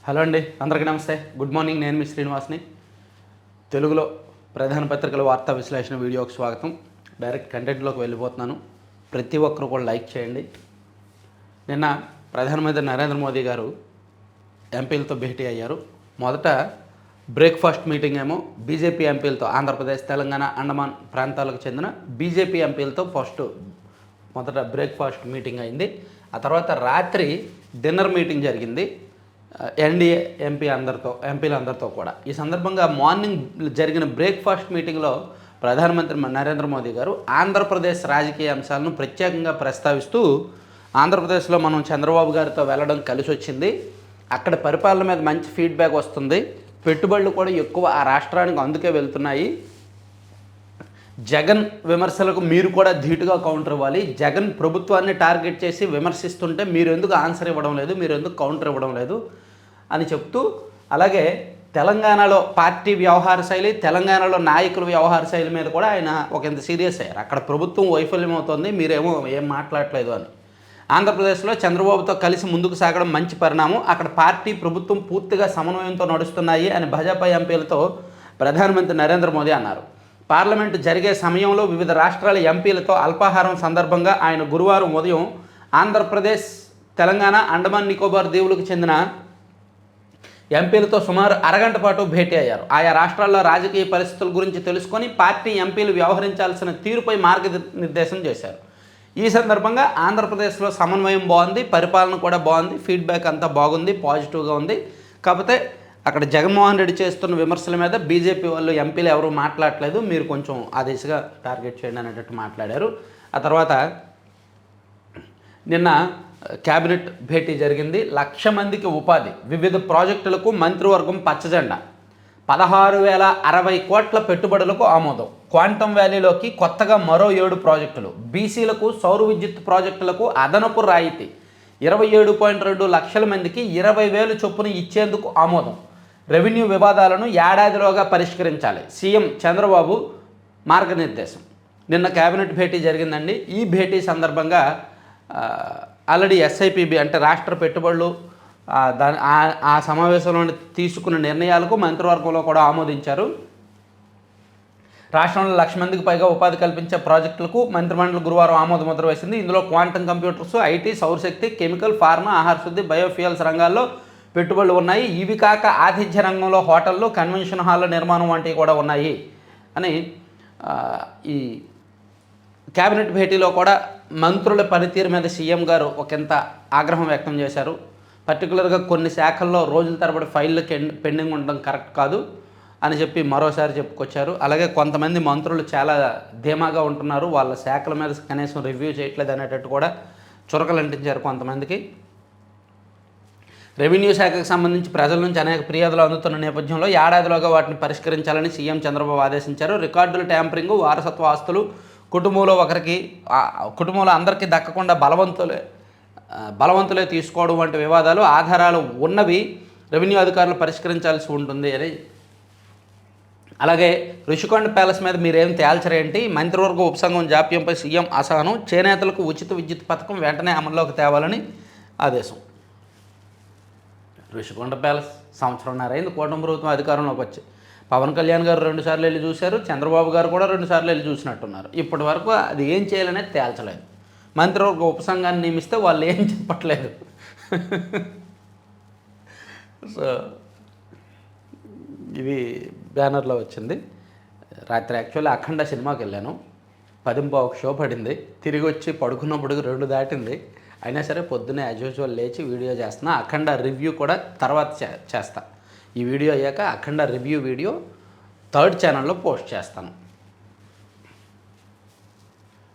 Hello అండి, అందరికీ నమస్తే. Good morning. నేను మీ శ్రీనివాస్ని. తెలుగులో ప్రధాన పత్రికల వార్తా విశ్లేషణ వీడియోకి స్వాగతం. డైరెక్ట్ కంటెంట్లోకి వెళ్ళిపోతున్నాను. ప్రతి ఒక్కరు కూడా లైక్ చేయండి. నిన్న ప్రధానమంత్రి నరేంద్ర మోదీ గారు ఎంపీలతో భేటీ అయ్యారు. మొదట బ్రేక్ఫాస్ట్ మీటింగ్ ఏమో బీజేపీ ఎంపీలతో, ఆంధ్రప్రదేశ్, తెలంగాణ, అండమాన్ ప్రాంతాలకు చెందిన బీజేపీ ఎంపీలతో మొదట బ్రేక్ఫాస్ట్ మీటింగ్ అయింది. ఆ తర్వాత రాత్రి డిన్నర్ మీటింగ్ జరిగింది ఎన్డీఏ ఎంపీలందరితో కూడా. ఈ సందర్భంగా మార్నింగ్ జరిగిన బ్రేక్ఫాస్ట్ మీటింగ్లో ప్రధానమంత్రి నరేంద్ర మోదీ గారు ఆంధ్రప్రదేశ్ రాజకీయ అంశాలను ప్రత్యేకంగా ప్రస్తావిస్తూ, ఆంధ్రప్రదేశ్లో మనం చంద్రబాబు గారితో వెళ్ళడం కలిసి వచ్చింది, అక్కడ పరిపాలన మీద మంచి ఫీడ్బ్యాక్ వస్తుంది, పెట్టుబడులు కూడా ఎక్కువ ఆ రాష్ట్రానికి అందుకే వెళ్తున్నాయి, జగన్ విమర్శలకు మీరు కూడా ధీటుగా కౌంటర్ ఇవ్వాలి, జగన్ ప్రభుత్వాన్ని టార్గెట్ చేసి విమర్శిస్తుంటే మీరు ఎందుకు ఆన్సర్ ఇవ్వడం లేదు, మీరు ఎందుకు కౌంటర్ ఇవ్వడం లేదు అని చెప్తూ, అలాగే తెలంగాణలో పార్టీ వ్యవహార శైలి, తెలంగాణలో నాయకుల వ్యవహార శైలి మీద కూడా ఆయన ఇంత సీరియస్ అయ్యారు. అక్కడ ప్రభుత్వం వైఫల్యం అవుతుంది, మీరేమో ఏం మాట్లాడలేదు అని. ఆంధ్రప్రదేశ్లో చంద్రబాబుతో కలిసి ముందుకు సాగడం మంచి పరిణామం, అక్కడ పార్టీ ప్రభుత్వం పూర్తిగా సమన్వయంతో నడుస్తున్నాయి అని భాజపా ఎంపీలతో ప్రధానమంత్రి నరేంద్ర మోదీ అన్నారు. పార్లమెంటు జరిగే సమయంలో వివిధ రాష్ట్రాల ఎంపీలతో అల్పాహారం సందర్భంగా ఆయన గురువారం ఉదయం ఆంధ్రప్రదేశ్, తెలంగాణ, అండమాన్ నికోబార్ దీవులకు చెందిన ఎంపీలతో సుమారు అరగంట పాటు భేటీ అయ్యారు. ఆయా రాష్ట్రాల్లో రాజకీయ పరిస్థితుల గురించి తెలుసుకొని పార్టీ ఎంపీలు వ్యవహరించాల్సిన తీరుపై మార్గనిర్దేశం చేశారు. ఈ సందర్భంగా ఆంధ్రప్రదేశ్లో సమన్వయం బాగుంది, పరిపాలన కూడా బాగుంది, ఫీడ్బ్యాక్ అంతా బాగుంది, పాజిటివ్గా ఉంది. కాకపోతే అక్కడ జగన్మోహన్ రెడ్డి చేస్తున్న విమర్శల మీద బీజేపీ వాళ్ళు ఎంపీలు ఎవరు మాట్లాడలేదు, మీరు కొంచెం ఆ దిశగా టార్గెట్ చేయండి అనేటట్టు మాట్లాడారు. ఆ తర్వాత నిన్న క్యాబినెట్ భేటీ జరిగింది. 1,00,000 మందికి ఉపాధి, వివిధ ప్రాజెక్టులకు మంత్రివర్గం పచ్చజెండా, 16,060 కోట్ల పెట్టుబడులకు ఆమోదం, క్వాంటమ్ వ్యాలీలోకి కొత్తగా మరో 7 ప్రాజెక్టులు, బీసీలకు సౌర విద్యుత్ ప్రాజెక్టులకు అదనపు రాయితీ, 27.2 లక్షల మందికి 20,000 చొప్పున ఇచ్చేందుకు ఆమోదం, రెవెన్యూ వివాదాలను ఏడాదిలోగా పరిష్కరించాలి, సీఎం చంద్రబాబు మార్గనిర్దేశం. నిన్న కేబినెట్ భేటీ జరిగిందండి. ఈ భేటీ సందర్భంగా ఆల్రెడీ ఎస్ఐపిబి అంటే రాష్ట్ర పెట్టుబడులు ఆ సమావేశంలో తీసుకున్న నిర్ణయాలకు మంత్రివర్గంలో కూడా ఆమోదించారు. రాష్ట్రంలో 1,00,000 మందికి పైగా ఉపాధి కల్పించే ప్రాజెక్టులకు మంత్రిమండలి గురువారం ఆమోద ముద్ర వేసింది. ఇందులో క్వాంటమ్ కంప్యూటర్స్, ఐటీ, సౌరశక్తి, కెమికల్, ఫార్మా, ఆహార శుద్ధి, బయోఫ్యూయల్స్ రంగాల్లో పెట్టుబడులు ఉన్నాయి. ఇవి కాక ఆతిథ్య రంగంలో హోటళ్ళు, కన్వెన్షన్ హాల్ల నిర్మాణం వంటివి కూడా ఉన్నాయి అని ఈ కేబినెట్ భేటీలో కూడా మంత్రుల పనితీరు మీద సీఎం గారు ఒకంత ఆగ్రహం వ్యక్తం చేశారు. పర్టికులర్గా కొన్ని శాఖల్లో రోజుల తరబడి ఫైళ్ళు పెండింగ్ ఉండడం కరెక్ట్ కాదు అని చెప్పి మరోసారి చెప్పుకొచ్చారు. అలాగే కొంతమంది మంత్రులు చాలా ధీమాగా ఉంటున్నారు, వాళ్ళ శాఖల మీద కనీసం రివ్యూ చేయట్లేదు అనేటట్టు కూడా చురకలు అంటించారు కొంతమందికి. రెవెన్యూ శాఖకు సంబంధించి ప్రజల నుంచి అనేక ఫిర్యాదులు అందుతున్న నేపథ్యంలో ఏడాదిలోగా వాటిని పరిష్కరించాలని సీఎం చంద్రబాబు ఆదేశించారు. రికార్డుల ట్యాంపరింగు, వారసత్వ ఆస్తులు కుటుంబంలో అందరికీ దక్కకుండా బలవంతులే తీసుకోవడం వంటి వివాదాలు, ఆధారాలు ఉన్నవి రెవెన్యూ అధికారులు పరిష్కరించాల్సి ఉంటుంది అని. అలాగే రుషికొండ ప్యాలెస్ మీద మీరేం తేల్చరేంటి, మంత్రివర్గ ఉపసంఘం జాప్యంపై సీఎం అసహనం, చేనేతలకు ఉచిత విద్యుత్ పథకం వెంటనే అమల్లోకి తేవాలని ఆదేశం. రుషికొండ ప్యాలెస్ సంవత్సరంన్నర అయింది కూటమి ప్రభుత్వం అధికారంలోకి వచ్చి. పవన్ కళ్యాణ్ గారు 2 సార్లు వెళ్ళి చూశారు, చంద్రబాబు గారు కూడా 2 సార్లు వెళ్ళి చూసినట్టున్నారు. ఇప్పటి వరకు అది ఏం చేయాలనేది తేల్చలేదు. మంత్రివర్గ ఉపసంఘాన్ని నియమిస్తే వాళ్ళు ఏం చెప్పట్లేదు. సో ఇవి బ్యానర్లో వచ్చింది. రాత్రి యాక్చువల్లీ అఖండ సినిమాకి వెళ్ళాను. 10:15 షో పడింది. తిరిగి వచ్చి పడుకున్నప్పుడు 2 దాటింది. అయినా సరే పొద్దున్నే యాజ్ యూజువల్ లేచి వీడియో చేస్తున్నా. అఖండ రివ్యూ కూడా తర్వాత చేస్తా. ఈ వీడియో అయ్యాక అఖండ రివ్యూ వీడియో 3rd ఛానల్లో పోస్ట్ చేస్తాను.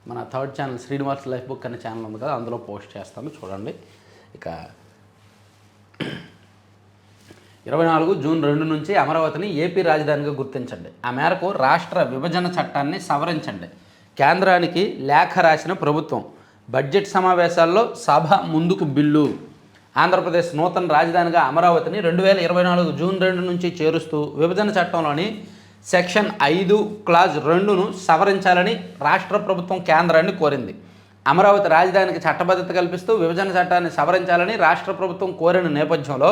మన 3rd channel Srinivas life book అనే ఛానల్ ఉంది కదా, అందులో పోస్ట్ చేస్తాను, చూడండి. ఇక 24 జూన్ 2 నుంచి అమరావతిని ఏపీ రాజధానిగా గుర్తించండి. ఆ మేరకు రాష్ట్ర విభజన చట్టాన్ని సవరించండి. కేంద్రానికి లేఖ రాసిన ప్రభుత్వం. బడ్జెట్ సమావేశాల్లో సభ ముందుకు బిల్లు. ఆంధ్రప్రదేశ్ నూతన రాజధానిగా అమరావతిని 2024 జూన్ 2 నుంచి చేరుస్తూ విభజన చట్టంలోని సెక్షన్ 5 క్లాజ్ 2ను సవరించాలని రాష్ట్ర ప్రభుత్వం కేంద్రాన్ని కోరింది. అమరావతి రాజధానికి చట్టబద్ధత కల్పిస్తూ విభజన చట్టాన్ని సవరించాలని రాష్ట్ర ప్రభుత్వం కోరిన నేపథ్యంలో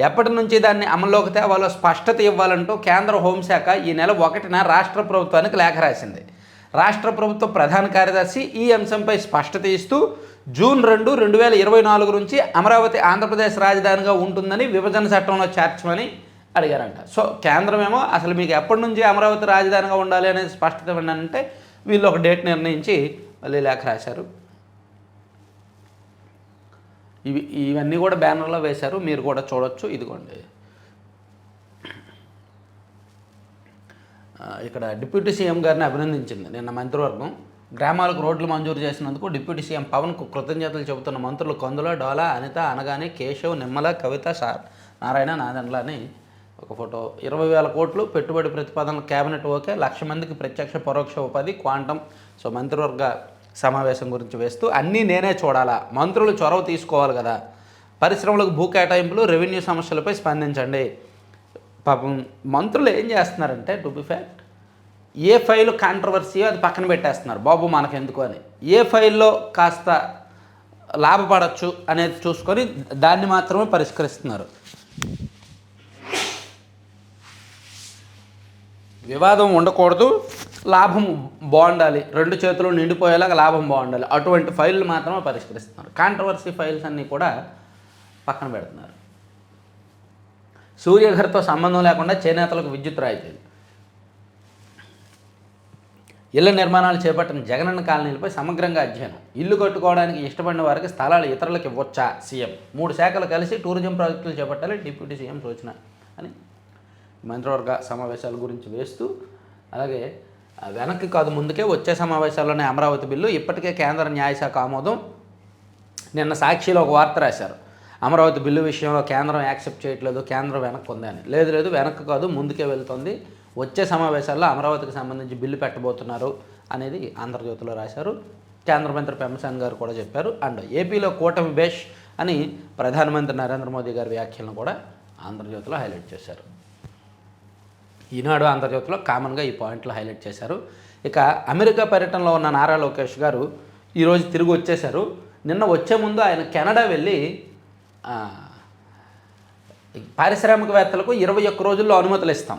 ఎప్పటి నుంచి దాన్ని అమల్లోకి తేవాలో స్పష్టత ఇవ్వాలంటూ కేంద్ర హోంశాఖ ఈ నెల 1న రాష్ట్ర ప్రభుత్వానికి లేఖ రాసింది. రాష్ట్ర ప్రభుత్వ ప్రధాన కార్యదర్శి ఈ అంశంపై స్పష్టత ఇస్తూ జూన్ 2, 2024 నుంచి అమరావతి ఆంధ్రప్రదేశ్ రాజధానిగా ఉంటుందని విభజన చట్టంలో చేర్చమని అడిగారంట. సో కేంద్రమేమో అసలు మీకు ఎప్పటి నుంచి అమరావతి రాజధానిగా ఉండాలి అనేది స్పష్టత ఇవ్వండి, వీళ్ళు ఒక డేట్ నిర్ణయించి మళ్ళీ లేఖ రాశారు. ఇవన్నీ కూడా బ్యానర్లో వేశారు, మీరు కూడా చూడొచ్చు. ఇదిగోండి, ఇక్కడ డిప్యూటీ సీఎం గారిని అభినందించింది నిన్న మంత్రివర్గం. గ్రామాలకు రోడ్లు మంజూరు చేసినందుకు డిప్యూటీ సీఎం పవన్కు కృతజ్ఞతలు చెబుతున్న మంత్రులు కందుల, డోలా, అనిత, అనగాని, కేశవ్, నిమ్మల, కవిత, నారాయణ, నాదెండ్ల అని ఒక ఫోటో. 20,000 కోట్లు పెట్టుబడి ప్రతిపాదనలు కేబినెట్ ఓకే, 1,00,000 మందికి ప్రత్యక్ష పరోక్ష ఉపాధి క్వాంటం. సో మంత్రివర్గ సమావేశం గురించి వేస్తూ అన్నీ నేనే చూడాలా, మంత్రులు చొరవ తీసుకోవాలి కదా, పరిశ్రమలకు భూ కేటాయింపులు, రెవెన్యూ సమస్యలపై స్పందించండి. పాపం మంత్రులు ఏం చేస్తున్నారంటే, to be fact, A file controversy అది పక్కన పెట్టేస్తున్నారు, బాబు మనకెందుకు అని. ఏ ఫైల్లో కాస్త లాభపడచ్చు అనేది చూసుకొని దాన్ని మాత్రమే పరిష్కరిస్తున్నారు. వివాదం ఉండకూడదు, లాభం బాగుండాలి, 2 చేతులు నిండిపోయేలాగా లాభం బాగుండాలి, అటువంటి ఫైళ్ళు మాత్రమే పరిష్కరిస్తున్నారు. కాంట్రవర్సీ ఫైల్స్ అన్నీ కూడా పక్కన పెడుతున్నారు. సూర్యఘర్తో సంబంధం లేకుండా చేనేతలకు విద్యుత్ రాయితీలు. ఇళ్ల నిర్మాణాలు చేపట్టిన జగనన్న కాలనీలపై సమగ్రంగా అధ్యయనం. ఇల్లు కట్టుకోవడానికి ఇష్టపడిన వారికి స్థలాలు ఇతరులకు ఇవ్వచ్చా సీఎం. 3 శాఖలు కలిసి టూరిజం ప్రాజెక్టులు చేపట్టాలి, డిప్యూటీ సీఎం సూచన అని మంత్రివర్గ సమావేశాల గురించి వేస్తూ, అలాగే వెనక్కి కాదు ముందుకే, వచ్చే సమావేశాల్లోనే అమరావతి బిల్లు, ఇప్పటికే కేంద్ర న్యాయశాఖ ఆమోదం. నిన్న సాక్షిలో ఒక వార్త రాశారు, అమరావతి బిల్లు విషయంలో కేంద్రం యాక్సెప్ట్ చేయట్లేదు, కేంద్రం వెనక్కి ఉంది అని. లేదు వెనక్కి కాదు ముందుకే వెళ్తుంది, వచ్చే సమావేశాల్లో అమరావతికి సంబంధించి బిల్లు పెట్టబోతున్నారు అనేది ఆంధ్రజ్యోతిలో రాశారు. కేంద్ర మంత్రి పెమ్మసాని గారు కూడా చెప్పారు. అండ్ ఏపీలో కూటమి బేష్ అని ప్రధానమంత్రి నరేంద్ర మోదీ గారి వ్యాఖ్యలను కూడా ఆంధ్రజ్యోతిలో హైలైట్ చేశారు. ఈనాడు ఆంధ్రజ్యోతిలో కామన్గా ఈ పాయింట్లు హైలైట్ చేశారు. ఇక అమెరికా పర్యటనలో ఉన్న నారా లోకేష్ గారు ఈరోజు తిరిగి వచ్చేశారు. నిన్న వచ్చే ముందు ఆయన కెనడా వెళ్ళి పారిశ్రామికవేత్తలకు 21 రోజుల్లో అనుమతులు ఇస్తాం,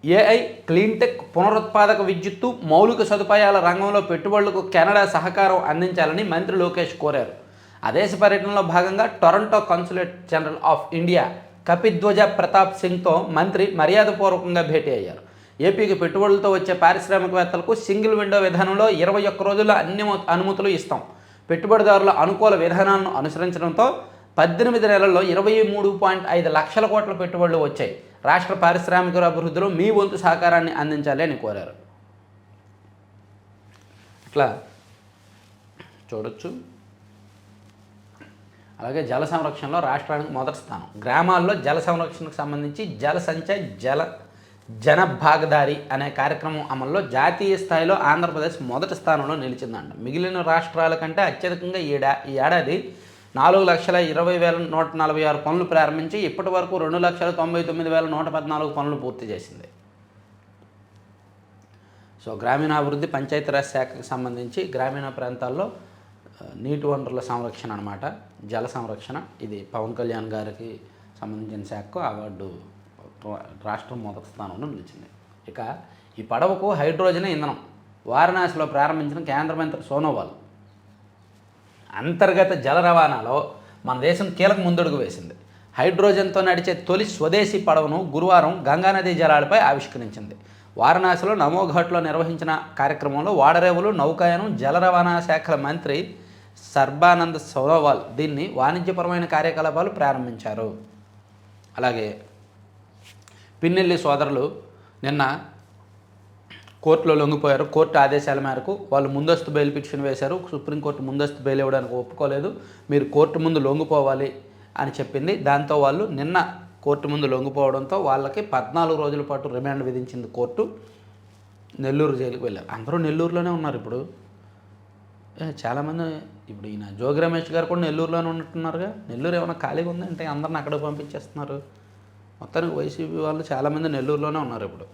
ఏఐ, క్లీన్టెక్, పునరుత్పాదక విద్యుత్తు, మౌలిక సదుపాయాల రంగంలో పెట్టుబడులకు కెనడా సహకారం అందించాలని మంత్రి లోకేష్ కోరారు. ఆ దేశ పర్యటనలో భాగంగా Toronto consulate general of India Kapidhwaja Pratap సింగ్తో మంత్రి మర్యాదపూర్వకంగా భేటీ అయ్యారు. ఏపీకి పెట్టుబడులతో వచ్చే పారిశ్రామికవేత్తలకు సింగిల్ విండో విధానంలో 21 రోజుల్లో అన్ని అనుమతులు ఇస్తాం. పెట్టుబడిదారుల అనుకూల విధానాలను అనుసరించడంతో 18 నెలల్లో 23.5 లక్షల కోట్ల పెట్టుబడులు వచ్చాయి. రాష్ట్ర పారిశ్రామిక అభివృద్ధిలో మీ వంతు సహకారాన్ని అందించాలి అని కోరారు. ఇట్లా చూడొచ్చు. అలాగే జల సంరక్షణలో రాష్ట్రానికి మొదటి స్థానం. గ్రామాల్లో జల సంరక్షణకు సంబంధించి జల సంచయ్ జన భాగదారి అనే కార్యక్రమం అమల్లో జాతీయ స్థాయిలో ఆంధ్రప్రదేశ్ మొదటి స్థానంలో నిలిచిందంట. మిగిలిన రాష్ట్రాల కంటే అత్యధికంగా ఈ ఏడాది 4,20,146 పనులు ప్రారంభించి ఇప్పటి వరకు 2,99,114 పనులు పూర్తి చేసింది. సో గ్రామీణాభివృద్ధి పంచాయతీరాజ్ శాఖకు సంబంధించి గ్రామీణ ప్రాంతాల్లో నీటి వనరుల సంరక్షణ అనమాట, జల సంరక్షణ, ఇది పవన్ కళ్యాణ్ గారికి సంబంధించిన శాఖకు అవార్డు రాష్ట్రం మొదటి స్థానంలో నిలిచింది. ఇక ఈ పడవకు హైడ్రోజన్ ఇంధనం వారణాసిలో ప్రారంభించిన కేంద్ర మంత్రి సోనోవాల్ అంతర్గత జల రవాణాలో మన దేశం కీలక ముందడుగు వేసింది. హైడ్రోజన్తో నడిచే తొలి స్వదేశీ పడవను గురువారం గంగానదీ జలాలపై ఆవిష్కరించింది. వారణాసిలో నమోఘాట్లో నిర్వహించిన కార్యక్రమంలో వాడరేవులు, నౌకాయానం, జల రవాణా శాఖల మంత్రి సర్బానంద్ సోనోవాల్ దీన్ని వాణిజ్యపరమైన కార్యకలాపాలు ప్రారంభించారు. అలాగే పిన్నెల్లి సోదరులు నిన్న కోర్టులో లొంగిపోయారు. కోర్టు ఆదేశాల మేరకు వాళ్ళు ముందస్తు బెయిల్ పిటిషన్ వేశారు. సుప్రీంకోర్టు ముందస్తు బెయిల్ ఇవ్వడానికి ఒప్పుకోలేదు, మీరు కోర్టు ముందు లొంగిపోవాలి అని చెప్పింది. దాంతో వాళ్ళు నిన్న కోర్టు ముందు లొంగిపోవడంతో వాళ్ళకి 14 రోజుల పాటు రిమాండ్ విధించింది కోర్టు. నెల్లూరు జైలుకి వెళ్ళారు. అందరూ నెల్లూరులోనే ఉన్నారు ఇప్పుడు. చాలామంది ఇప్పుడు ఈయన జోగి రమేష్ గారు కూడా నెల్లూరులోనే ఉన్నట్టున్నారుగా. నెల్లూరు ఏమైనా ఖాళీగా ఉంది అంటే అందరిని అక్కడికి పంపించేస్తున్నారు. మొత్తానికి వైసీపీ వాళ్ళు చాలామంది నెల్లూరులోనే ఉన్నారు ఇప్పుడు.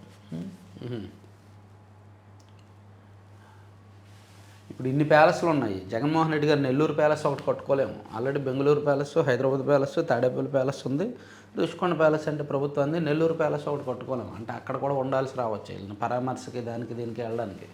ఇప్పుడు ఇన్ని ప్యాలెస్లు ఉన్నాయి. జగన్మోహన్ రెడ్డి గారు నెల్లూరు ప్యాలెస్ ఒకటి కట్టుకోలేము. Already Bengaluru palace, Hyderabad palace, Tadepalli palace ఉంది. రుషికొండ ప్యాలెస్ అంటే ప్రభుత్వాన్ని, నెల్లూరు ప్యాలెస్ ఒకటి కట్టుకోలేము అంటే అక్కడ కూడా ఉండాల్సి రావచ్చు వీళ్ళని పరామర్శకి దానికి దీనికి వెళ్ళడానికి.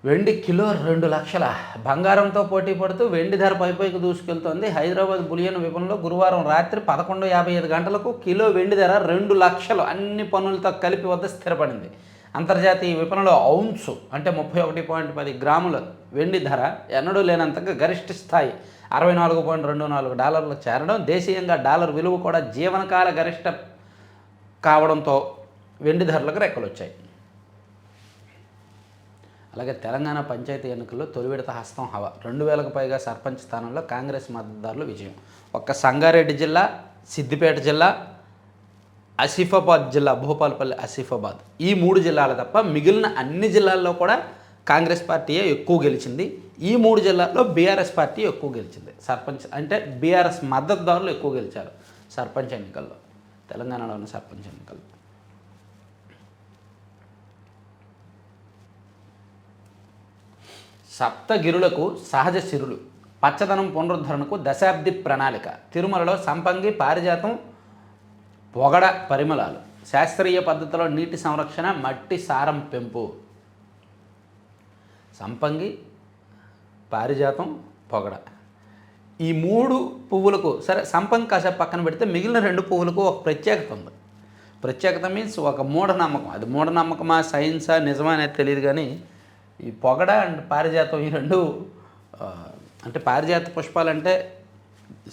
వెండి కిలో 2 లక్షల, బంగారంతో పోటీ పడుతూ వెండి ధర పైకి దూసుకెళ్తోంది. హైదరాబాద్ బులియన్ విపణిలో గురువారం రాత్రి 11:55 గంటలకు కిలో వెండి ధర 2 లక్షలు అన్ని పన్నులతో కలిపి వద్ద స్థిరపడింది. అంతర్జాతీయ విపణిలో ఔన్సు అంటే 31.10 గ్రాముల వెండి ధర ఎన్నడూ లేనంతగా గరిష్ట స్థాయి $64.24 చేరడం, దేశీయంగా డాలర్ విలువ కూడా జీవనకాల గరిష్ట కావడంతో వెండి ధరలకు రెక్కలొచ్చాయి. అలాగే తెలంగాణ పంచాయతీ ఎన్నికల్లో తొలి విడత హస్తం హవా, 2000కు పైగా సర్పంచ్ స్థానంలో కాంగ్రెస్ మద్దతుదారులు విజయం. ఒక్క సంగారెడ్డి జిల్లా, సిద్దిపేట జిల్లా, ఆసిఫాబాద్ జిల్లా, భూపాలపల్లి, ఆసిఫాబాద్ ఈ 3 జిల్లాలు తప్ప మిగిలిన అన్ని జిల్లాల్లో కూడా కాంగ్రెస్ పార్టీయే ఎక్కువ గెలిచింది. ఈ 3 జిల్లాల్లో బీఆర్ఎస్ పార్టీ ఎక్కువ గెలిచింది. సర్పంచ్ అంటే బీఆర్ఎస్ మద్దతుదారులు ఎక్కువ గెలిచారు సర్పంచ్ ఎన్నికల్లో, తెలంగాణలో ఉన్న సర్పంచ్ ఎన్నికల్లో. సప్తగిరులకు సహజ సిరులు, పచ్చదనం పునరుద్ధరణకు దశాబ్ది ప్రణాళిక. తిరుమలలో సంపంగి, పారిజాతం, పొగడ పరిమళాలు. శాస్త్రీయ పద్ధతిలో నీటి సంరక్షణ, మట్టి సారం పెంపు. సంపంగి, పారిజాతం, పొగడ ఈ 3 పువ్వులకు సరే సంపంగి కాసేపు పక్కన పెడితే మిగిలిన 2 పువ్వులకు ఒక ప్రత్యేకత ఉంది. ప్రత్యేకత మీన్స్ ఒక మూఢనమ్మకం. అది మూఢనమ్మకమా సైన్సా నిజమా అనేది తెలియదు. కానీ ఈ పొగడ అండ్ పారిజాతం ఈ 2 అంటే పారిజాత పుష్పాలంటే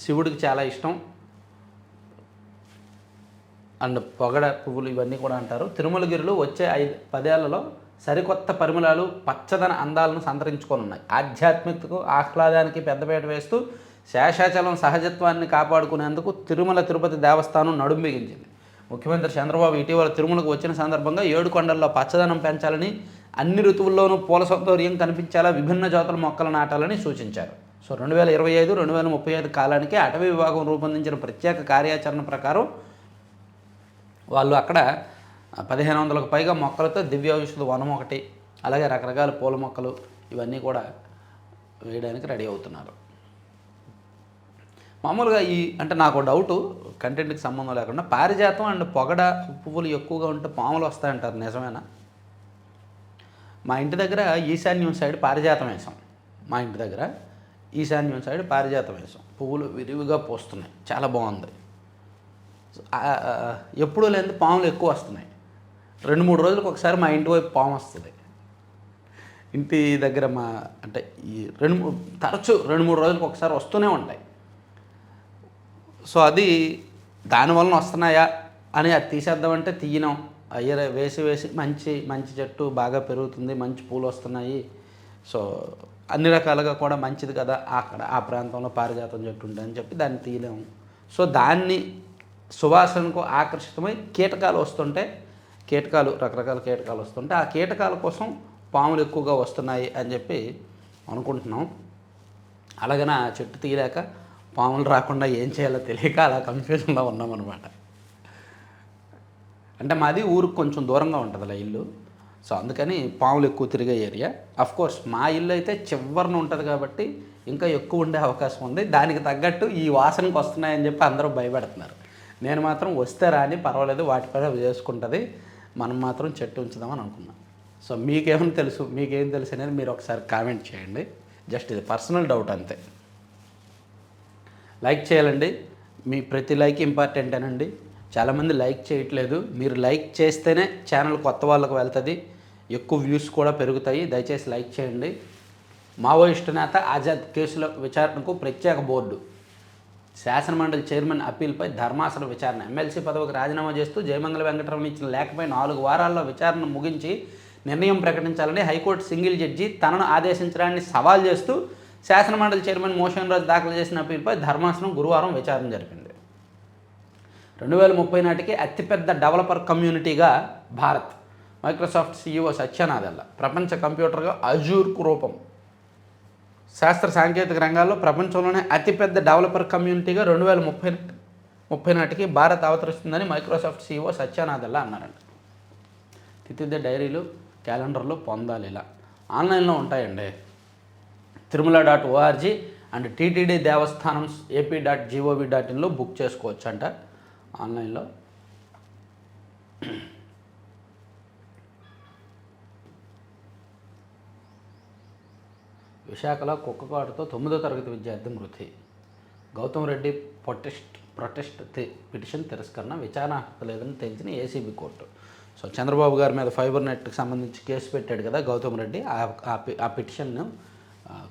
శివుడికి చాలా ఇష్టం అండ్ పొగడ పువ్వులు ఇవన్నీ కూడా అంటారు. తిరుమలగిరిలో వచ్చే 5-10 ఏళ్లలో సరికొత్త పరిమళాలు, పచ్చదన అందాలను సంతరించుకొని ఉన్నాయి. ఆధ్యాత్మికతకు, ఆహ్లాదానికి పెద్దపీట వేస్తూ శేషాచలం సహజత్వాన్ని కాపాడుకునేందుకు తిరుమల తిరుపతి దేవస్థానం నడుం బిగించింది. ముఖ్యమంత్రి చంద్రబాబు ఇటీవల తిరుమలకు వచ్చిన సందర్భంగా 7 కొండల్లో పచ్చదనం పెంచాలని, అన్ని ఋతువుల్లోనూ పూల సౌందర్యం కనిపించేలా విభిన్న జాతుల మొక్కలు నాటాలని సూచించారు. సో 2025-2035 కాలానికి అటవీ విభాగం రూపొందించిన ప్రత్యేక కార్యాచరణ ప్రకారం వాళ్ళు అక్కడ 1500కు పైగా మొక్కలతో దివ్య ఔషధ వనం ఒకటి, అలాగే రకరకాల పూల మొక్కలు ఇవన్నీ కూడా వేయడానికి రెడీ అవుతున్నారు. మామూలుగా అంటే నాకు డౌటు, కంటెంట్కి సంబంధం లేకుండా, పారిజాతం అండ్ పొగడ పువ్వులు ఎక్కువగా ఉంటే పాములు వస్తాయంటారు, నిజమేనా? మా ఇంటి దగ్గర ఈశాన్యం సైడ్ పారిజాతం వేసాం. మా ఇంటి దగ్గర ఈశాన్యం సైడ్ పారిజాతం వేసాం. పువ్వులు విరివిగా పోస్తున్నాయి, చాలా బాగుంది. ఎప్పుడూ లేని పాములు ఎక్కువ వస్తున్నాయి. 2-3 రోజులకు ఒకసారి మా ఇంటి వైపు పాము వస్తుంది. ఇంటి దగ్గర అంటే ఈ తరచూ 2-3 రోజులకు ఒకసారి వస్తూనే ఉంటాయి. సో అది దానివలన వస్తున్నాయా అని అది తీసేద్దామంటే తీయనం. అయ్యరే వేసి మంచి చెట్టు బాగా పెరుగుతుంది, మంచి పూలు వస్తున్నాయి, సో అన్ని రకాలుగా కూడా మంచిది కదా అక్కడ ఆ ప్రాంతంలో పారిజాతం చెట్టు ఉంటుందని చెప్పి దాన్ని తీయలేము. సో దాన్ని సువాసనకు ఆకర్షితమై రకరకాల కీటకాలు వస్తుంటే ఆ కీటకాల కోసం పాములు ఎక్కువగా వస్తున్నాయి అని చెప్పి అనుకుంటున్నాం. అలాగనే ఆ చెట్టు తీయలేక పాములు రాకుండా ఏం చేయాలో తెలియక అలా కన్ఫ్యూజన్లో ఉన్నామన్నమాట. అంటే మాది ఊరికి కొంచెం దూరంగా ఉంటుందిలా ఇల్లు, సో అందుకని పాములు ఎక్కువ తిరిగే ఏరియా. అఫ్కోర్స్ మా ఇల్లు అయితే చివరిన ఉంటుంది కాబట్టి ఇంకా ఎక్కువ ఉండే అవకాశం ఉంది. దానికి తగ్గట్టు ఈ వాసనకు వస్తున్నాయని చెప్పి అందరూ భయపడుతున్నారు. నేను మాత్రం వస్తే రాని పర్వాలేదు, వాటిపైన చేసుకుంటుంది, మనం మాత్రం చెట్టు ఉంచుదామని అనుకున్నాం. సో మీకేం తెలుసు అనేది మీరు ఒకసారి కామెంట్ చేయండి. జస్ట్ ఇది పర్సనల్ డౌట్ అంతే. లైక్ చేయాలండి, మీ ప్రతి లైక్ ఇంపార్టెంటేనండి. చాలామంది లైక్ చేయట్లేదు. మీరు లైక్ చేస్తేనే ఛానల్ కొత్త వాళ్ళకు వెళ్తుంది, ఎక్కువ వ్యూస్ కూడా పెరుగుతాయి. దయచేసి లైక్ చేయండి. మావోయిస్టు నేత ఆజాద్ కేసుల విచారణకు ప్రత్యేక బోర్డు. శాసనమండలి చైర్మన్ అప్పీల్పై ధర్మాసన విచారణ. ఎమ్మెల్సీ పదవికి రాజీనామా చేస్తూ జయమంగళ వెంకటరమణ ఇచ్చిన లేఖపై 4 వారాల్లో విచారణ ముగించి నిర్ణయం ప్రకటించాలని హైకోర్టు సింగిల్ జడ్జి తనను ఆదేశించడాన్ని సవాల్ చేస్తూ శాసనమండలి చైర్మన్ మోషన్ రాజు దాఖలు చేసిన అప్పీల్పై ధర్మాసనం గురువారం విచారణ జరిపింది. 2030 నాటికి అతిపెద్ద డెవలపర్ కమ్యూనిటీగా భారత్. మైక్రోసాఫ్ట్ CEO సత్య నాదెల్ల ప్రపంచ కంప్యూటర్గా అజూర్కు రూపం. శాస్త్ర సాంకేతిక రంగాల్లో ప్రపంచంలోనే అతిపెద్ద డెవలపర్ కమ్యూనిటీగా 2030 నాటికి భారత్ అవతరిస్తుందని మైక్రోసాఫ్ట్ CEO సత్య నాదెల్ల అన్నారండి. తితిదే డైరీలు, క్యాలెండర్లు పొందాలి, ఇలా ఆన్లైన్లో ఉంటాయండి. తిరుమల.org అండ్ టీటీడీ దేవస్థానం AP.gov.inలో బుక్ చేసుకోవచ్చు అంట ఆన్లైన్లో. విశాఖలో కుక్కకాటుతో 9వ తరగతి విద్యార్థి మృతి. గౌతమ్ రెడ్డి ప్రొటెస్ట్ పిటిషన్ తిరస్కరణ, విచారణ లేదని తెలిసిన ఏసీబీ కోర్టు. సో చంద్రబాబు గారి మీద ఫైబర్ నెట్కి సంబంధించి కేసు పెట్టాడు కదా గౌతమ్ రెడ్డి, ఆ పిటిషన్ను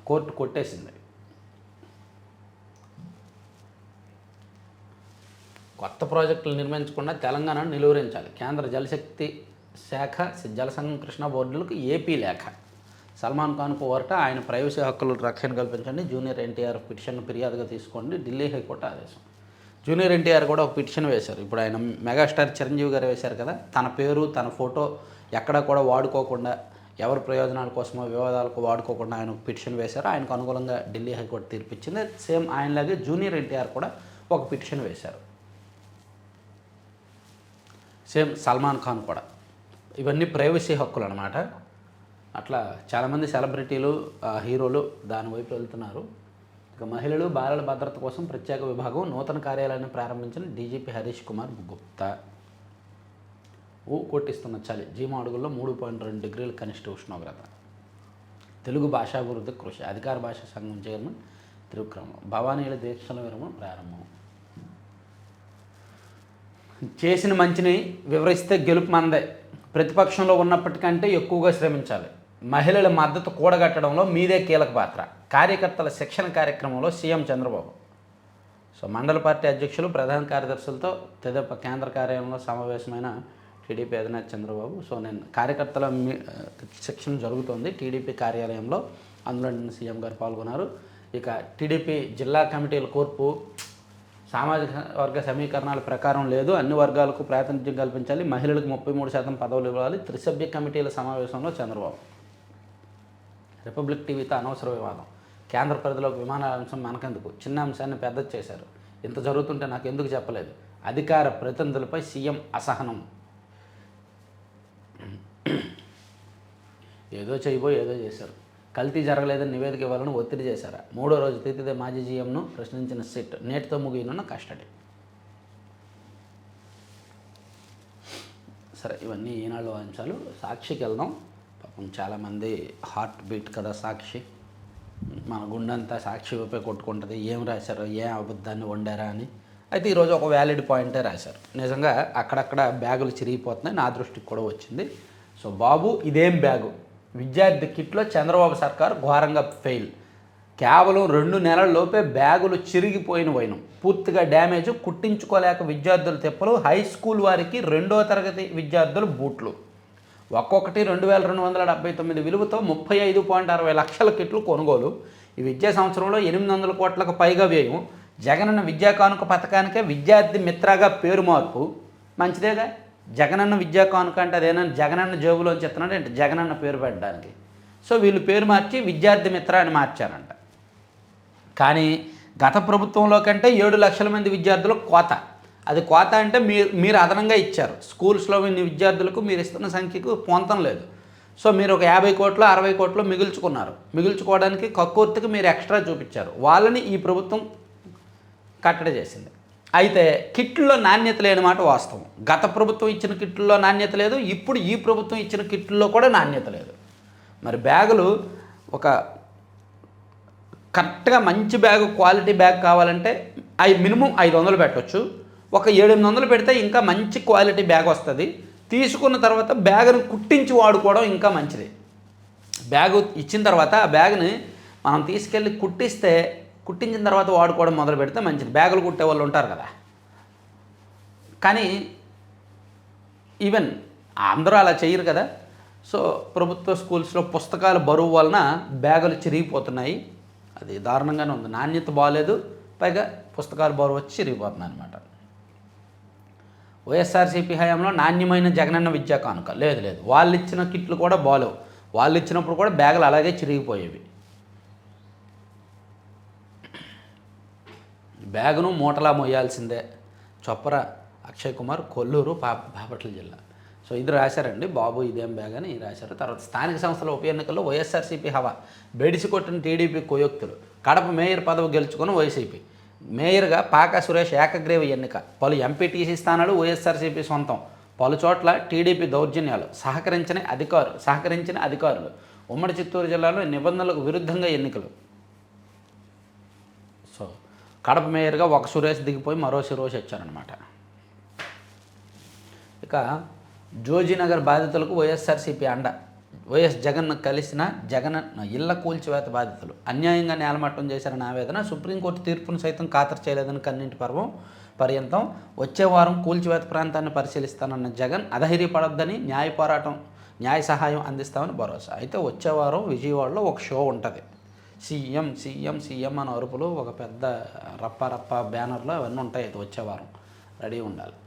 కోర్టు కొట్టేసింది. కొత్త ప్రాజెక్టులు నిర్మించకుండా తెలంగాణను నిలువరించాలి. కేంద్ర జలశక్తి శాఖ, జలసంఘం, కృష్ణా బోర్డులకు ఏపీ లేఖ. సల్మాన్ ఖాన్కు ఓరట, ఆయన ప్రైవసీ హక్కులు రక్షణ కల్పించండి, జూనియర్ ఎన్టీఆర్ పిటిషన్ ఫిర్యాదుగా తీసుకోండి, ఢిల్లీ హైకోర్టు ఆదేశం. జూనియర్ ఎన్టీఆర్ కూడా ఒక పిటిషన్ వేశారు. ఇప్పుడు ఆయన మెగాస్టార్ చిరంజీవి గారు వేశారు కదా, తన పేరు తన ఫోటో ఎక్కడా కూడా వాడుకోకుండా, ఎవరి ప్రయోజనాల కోసమో వివాదాలకు వాడుకోకుండా ఆయన ఒక పిటిషన్ వేశారు. ఆయనకు అనుకూలంగా ఢిల్లీ హైకోర్టు తీర్పిచ్చింది. సేమ్ ఆయనలాగే జూనియర్ ఎన్టీఆర్ కూడా ఒక పిటిషన్ వేశారు. సేమ్ సల్మాన్ ఖాన్ కూడా. ఇవన్నీ ప్రైవసీ హక్కులు అన్నమాట. అట్లా చాలామంది సెలబ్రిటీలు, హీరోలు దాని వైపు వెళ్తున్నారు. ఇక మహిళలు, బాలల భద్రత కోసం ప్రత్యేక విభాగం నూతన కార్యాలయాన్ని ప్రారంభించిన డీజీపీ హరీష్ కుమార్ గుప్తా. కొట్టిస్తున్న చలి, జీమాడుగుల్లో 3.2 డిగ్రీల కనిష్ట ఉష్ణోగ్రత. తెలుగు భాషాభివృద్ధి కృషి, అధికార భాషా సంఘం చైర్మన్ త్రివిక్రమం. భవానీల దీక్షల విరమణ ప్రారంభం. చేసిన మంచిని వివరిస్తే గెలుపు మందే. ప్రతిపక్షంలో ఉన్నప్పటికంటే ఎక్కువగా శ్రమించాలి. మహిళల మద్దతు కూడగట్టడంలో మీదే కీలక పాత్ర. కార్యకర్తల శిక్షణ కార్యక్రమంలో సీఎం చంద్రబాబు. సో మండల పార్టీ అధ్యక్షులు, ప్రధాన కార్యదర్శులతో తెదేపా కేంద్ర కార్యాలయంలో సమావేశమైన టీడీపీ అధినేత చంద్రబాబు. సో నేను కార్యకర్తల శిక్షణ జరుగుతోంది టీడీపీ కార్యాలయంలో, అందులో సీఎం గారు పాల్గొన్నారు. ఇక టీడీపీ జిల్లా కమిటీల కూర్పు సామాజిక వర్గ సమీకరణాల ప్రకారం లేదు, అన్ని వర్గాలకు ప్రాతినిధ్యం కల్పించాలి, మహిళలకు 33% పదవులు ఇవ్వాలి. త్రిసభ్య కమిటీల సమావేశంలో చంద్రబాబు. రిపబ్లిక్ టీవీతో అనవసర వివాదం. కేంద్ర పరిధిలోకి విమానాల అంశం మనకెందుకు, చిన్న అంశాన్ని పెద్ద చేశారు, ఇంత జరుగుతుంటే నాకు ఎందుకు చెప్పలేదు. అధికార ప్రతినిధులపై సీఎం అసహనం. ఏదో చేయబోయి ఏదో చేశారు. కల్తీ జరగలేదని నివేదిక ఇవ్వాలని ఒత్తిడి చేశారా. 3వ రోజు తీర్చిదే మాజీ జీఎంను ప్రశ్నించిన సిట్. నేటితో ముగియనున్న కస్టడీ. సరే, ఇవన్నీ ఈనాడు అంశాలు. సాక్షికి వెళ్దాం. పాపం చాలామంది హార్ట్ బీట్ కదా సాక్షి, మన గుండెంతా సాక్షి వైపే కొట్టుకుంటుంది. ఏం రాశారో, ఏం అబద్ధాన్ని వండారా అని. అయితే ఈరోజు ఒక వ్యాలిడ్ పాయింటే రాశారు. నిజంగా అక్కడక్కడ బ్యాగులు చిరిగిపోతున్నాయి, నా దృష్టికి కూడా వచ్చింది. సో బాబు ఇదేం బ్యాగు, విద్యార్థి కిట్లో చంద్రబాబు సర్కారు ఘోరంగా ఫెయిల్. కేవలం 2 నెలల లోపే బ్యాగులు చిరిగిపోయిన వైనం, పూర్తిగా డ్యామేజ్, కుట్టించుకోలేక విద్యార్థుల తిప్పలు. హై స్కూల్ వారికి 2వ తరగతి విద్యార్థులు బూట్లు, ఒక్కొక్కటి 2279 విలువతో 35.60 లక్షల కిట్లు కొనుగోలు. ఈ విద్యా సంవత్సరంలో 800 కోట్లకు పైగా వ్యయం. జగనన్న విద్యా కానుక పథకానికే విద్యార్థి మిత్రగా పేరు మార్పు. మంచిదేగా, జగనన్న విద్యా కానుక అంటే అదేనా జగనన్న జేబులోంచి చెప్తున్నాడు అంటే జగనన్న పేరు పెట్టడానికి. సో వీళ్ళు పేరు మార్చి విద్యార్థి మిత్ర అని మార్చారంట. కానీ గత ప్రభుత్వంలో కంటే 7 లక్షల మంది విద్యార్థులకు కోత. అది కోత అంటే మీరు అదనంగా ఇచ్చారు. స్కూల్స్లో ఉన్న విద్యార్థులకు మీరు ఇస్తున్న సంఖ్యకు పొంతం లేదు. సో మీరు ఒక 50 కోట్లు 60 కోట్లు మిగుల్చుకున్నారు. మిగుల్చుకోవడానికి కక్కుర్తికి మీరు ఎక్స్ట్రా చూపించారు. వాళ్ళని ఈ ప్రభుత్వం కట్టడి చేసింది. అయితే కిట్లలో నాణ్యత లేని మాట వాస్తవం. గత ప్రభుత్వం ఇచ్చిన కిట్లలో నాణ్యత లేదు, ఇప్పుడు ఈ ప్రభుత్వం ఇచ్చిన కిట్లలో కూడా నాణ్యత లేదు. మరి బ్యాగులు ఒక కరెక్ట్గా మంచి బ్యాగు, క్వాలిటీ బ్యాగ్ కావాలంటే మినిమం 500 పెట్టవచ్చు. ఒక 700-800 పెడితే ఇంకా మంచి క్వాలిటీ బ్యాగ్ వస్తుంది. తీసుకున్న తర్వాత బ్యాగును కుట్టించి వాడుకోవడం ఇంకా మంచిది. బ్యాగు ఇచ్చిన తర్వాత ఆ బ్యాగ్ని మనం తీసుకెళ్ళి కుట్టించిన తర్వాత వాడుకోవడం మొదలు పెడితే మంచిది. బ్యాగులు కుట్టే వాళ్ళు ఉంటారు కదా. కానీ ఈవెన్ అందరూ అలా చేయరు కదా. సో ప్రభుత్వ స్కూల్స్లో పుస్తకాల బరువు వలన బ్యాగులు చిరిగిపోతున్నాయి. అది దారుణంగానే ఉంది. నాణ్యత బాగాలేదు, పైగా పుస్తకాల బరువు వచ్చి చిరిగిపోతున్నాయి అనమాట. వైఎస్ఆర్సీపీ హయాంలో నాణ్యమైన జగనన్న విద్యా కానుక లేదు. వాళ్ళు ఇచ్చిన కిట్లు కూడా బాలేవు. వాళ్ళు ఇచ్చినప్పుడు కూడా బ్యాగులు అలాగే చిరిగిపోయేవి. బ్యాగును మూటలా మోయాల్సిందే. చొప్పర అక్షయ్ కుమార్, కొల్లూరు, బాపట్ల జిల్లా. సో ఇది రాశారండి. బాబు ఇదేం బ్యాగ్ అని రాశారు. తర్వాత స్థానిక సంస్థల ఉప ఎన్నికల్లో వైఎస్ఆర్సీపీ హవా, బెడిసి కొట్టిన టీడీపీ కుయోక్తులు. కడప మేయర్ పదవి గెలుచుకుని వైసీపీ. మేయర్గా పాకా సురేష్ ఏకగ్రీవ ఎన్నిక. పలు ఎంపీటీసీ స్థానాలు వైఎస్ఆర్సీపీ సొంతం. పలు చోట్ల టీడీపీ దౌర్జన్యాలు. సహకరించిన అధికారులు. ఉమ్మడి చిత్తూరు జిల్లాలో నిబంధనలకు విరుద్ధంగా ఎన్నికలు. సో కడప మేయర్గా ఒక సురేష్ దిగిపోయి మరో సురేష్ వచ్చారనమాట. ఇక జోజీనగర్ బాధితులకు వైఎస్ఆర్సీపీ అండ. వైఎస్ జగన్ కలిసిన జగన్ ఇళ్ల కూల్చివేత బాధితులు. అన్యాయంగా నేలమట్టం చేశారని ఆవేదన. సుప్రీంకోర్టు తీర్పును సైతం ఖాతరు చేయలేదని కన్నింటి పర్యంతం. వచ్చే వారం కూల్చివేత ప్రాంతాన్ని పరిశీలిస్తానన్న జగన్ అధైర్యపడొద్దని న్యాయ సహాయం అందిస్తామని భరోసా. అయితే వచ్చే వారం విజయవాడలో ఒక షో ఉంటుంది. సీఎం సీఎం సీఎం అని అరుపులు, ఒక పెద్ద రప్ప బ్యానర్లో అవన్నీ ఉంటాయి. అయితే వచ్చే వారం రెడీ ఉండాలి.